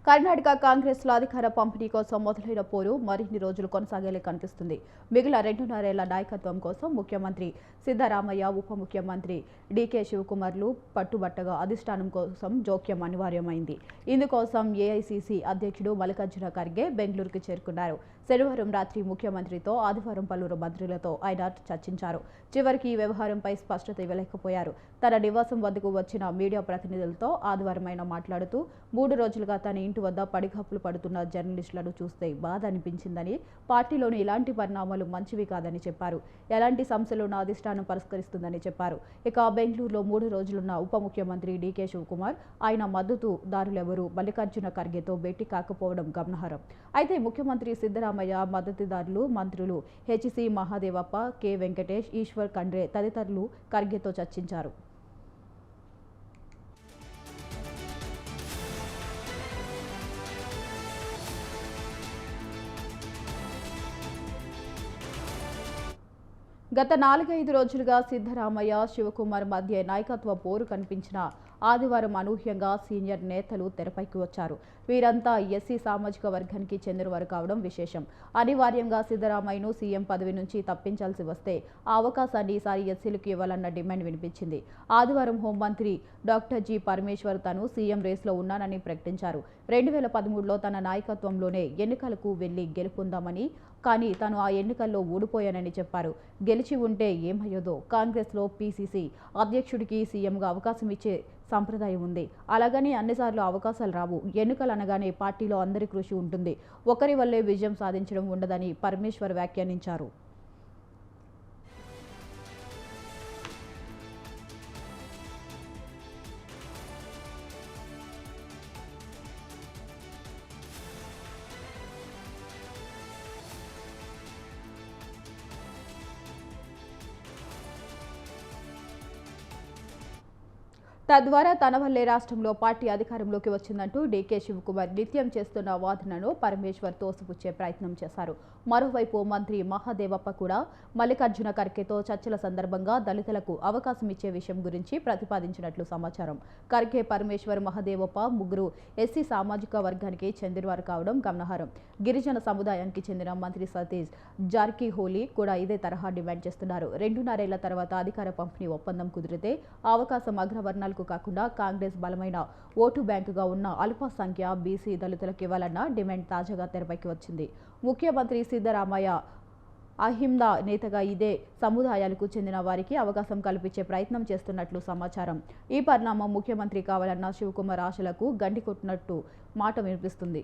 కర్ణాటక కాంగ్రెస్లో అధికార పంపిణీ కోసం మొదలైన పోరు మరిన్ని రోజులు కొనసాగేలా కనిపిస్తుంది. మిగిలిన 2.5 ఏళ్ల నాయకత్వం కోసం ముఖ్యమంత్రి సిద్ధరామయ్య, ఉప ముఖ్యమంత్రి డీకే శివకుమార్లు పట్టుబట్టగా అధిష్టానం కోసం జోక్యం అనివార్యమైంది. ఇందుకోసం ఏఐసీసీ అధ్యక్షుడు మల్లికార్జున ఖర్గే బెంగళూరుకు చేరుకున్నారు. శనివారం రాత్రి ముఖ్యమంత్రితో, ఆదివారం పలువురు మంత్రులతో ఆయన చర్చించారు. చివరికి ఈ వ్యవహారంపై స్పష్టత ఇవ్వలేకపోయారు. తన నివాసం వద్దకు వచ్చిన మీడియా ప్రతినిధులతో ఆదివారం ఆయన మాట్లాడుతూ 3 రోజులుగా తన ఇంటి వద్ద పడిగాపులు పడుతున్న జర్నలిస్టులను చూస్తే బాధ అనిపించిందని, పార్టీలోని ఇలాంటి పరిణామాలు మంచివి కాదని చెప్పారు. ఎలాంటి సమస్యలున్న అధిష్టానం పరిష్కరిస్తుందని చెప్పారు. ఇక బెంగళూరులో 3 రోజులున్న ఉప ముఖ్యమంత్రి డీకే శివకుమార్, ఆయన మద్దతుదారులెవరూ మల్లికార్జున ఖర్గేతో భేటీ కాకపోవడం గమనార్హం. అయితే ముఖ్యమంత్రి సిద్ధరామయ్య మద్దతుదారులు, మంత్రులు హెచ్సి మహాదేవప్ప, కె వెంకటేష్, ఈశ్వర్ ఖండ్రే తదితరులు ఖర్గేతో చర్చించారు. గత 4-5 రోజులుగా సిద్ధరామయ్య, శివకుమార్ మధ్య నాయకత్వ పోరు కనిపించిన ఆదివారం అనూహ్యంగా సీనియర్ నేతలు తెరపైకి వచ్చారు. వీరంతా ఎస్సీ సామాజిక వర్గానికి చెందినవారు కావడం విశేషం. అనివార్యంగా సిద్ధరామయ్యను సీఎం పదవి నుంచి తప్పించాల్సి వస్తే ఆ అవకాశాన్ని ఈసారి ఎస్సీలకు ఇవ్వాలన్న డిమాండ్ వినిపించింది. ఆదివారం హోంమంత్రి డాక్టర్ జి పరమేశ్వర్ తాను సీఎం రేస్లో ఉన్నానని ప్రకటించారు. 2013లో తన నాయకత్వంలోనే ఎన్నికలకు వెళ్లి గెలుపొందామని, కానీ తాను ఆ ఎన్నికల్లో ఓడిపోయానని చెప్పారు. గెలిచి ఉంటే ఏమయ్యేదో, కాంగ్రెస్లో పీసీసీ అధ్యక్షుడికి సీఎంగా అవకాశం ఇచ్చే సంప్రదాయం ఉంది. అలాగని అన్నిసార్లు అవకాశాలు రావు. ఎన్నికలు అనగానే పార్టీలో అందరి కృషి ఉంటుంది. ఒకరి వల్లే విజయం సాధించడం ఉండదని పరమేశ్వర్ వ్యాఖ్యానించారు. తద్వారా తన వల్లే రాష్ట్రంలో పార్టీ అధికారంలోకి వచ్చిందంటూ డీకే శివకుమార్ నిత్యం చేస్తున్న వాదనను పరమేశ్వర్ తోసిపుచ్చే ప్రయత్నం చేశారు. మరోవైపు మంత్రి మహాదేవప్ప కూడా మల్లికార్జున ఖర్గేతో చర్చల సందర్భంగా దళితులకు అవకాశం ఇచ్చే విషయం గురించి ప్రతిపాదించినట్లు సమాచారం. ఖర్గే, పరమేశ్వర్, మహాదేవప్ప ముగ్గురు ఎస్సీ సామాజిక వర్గానికి చెందినవారు కావడం గమనార్హం. గిరిజన సముదాయానికి చెందిన మంత్రి సతీష్ జార్కిహోలీ కూడా ఇదే తరహా డిమాండ్ చేస్తున్నారు. 2.5 ఏళ్ల తర్వాత అధికార పంపిణీ ఒప్పందం కుదిరితే ఆ అవకాశం అగ్రవర్ణాలకు కాకుండా కాంగ్రెస్ బలమైన ఓటు బ్యాంకుగా ఉన్న అల్పసంఖ్య బీసీ దళితులకు ఇవ్వాలన్న డిమాండ్ తాజాగా తెరపైకి వచ్చింది. ముఖ్యమంత్రి సిద్ధరామయ్య అహింద నేతగా ఇదే సముదాయాలకు చెందిన వారికి అవకాశం కల్పించే ప్రయత్నం చేస్తున్నట్లు సమాచారం. ఈ పరిణామం ముఖ్యమంత్రి కావాలన్న శివకుమార్ ఆశలకు గండి కొట్టినట్టు మాట వినిపిస్తుంది.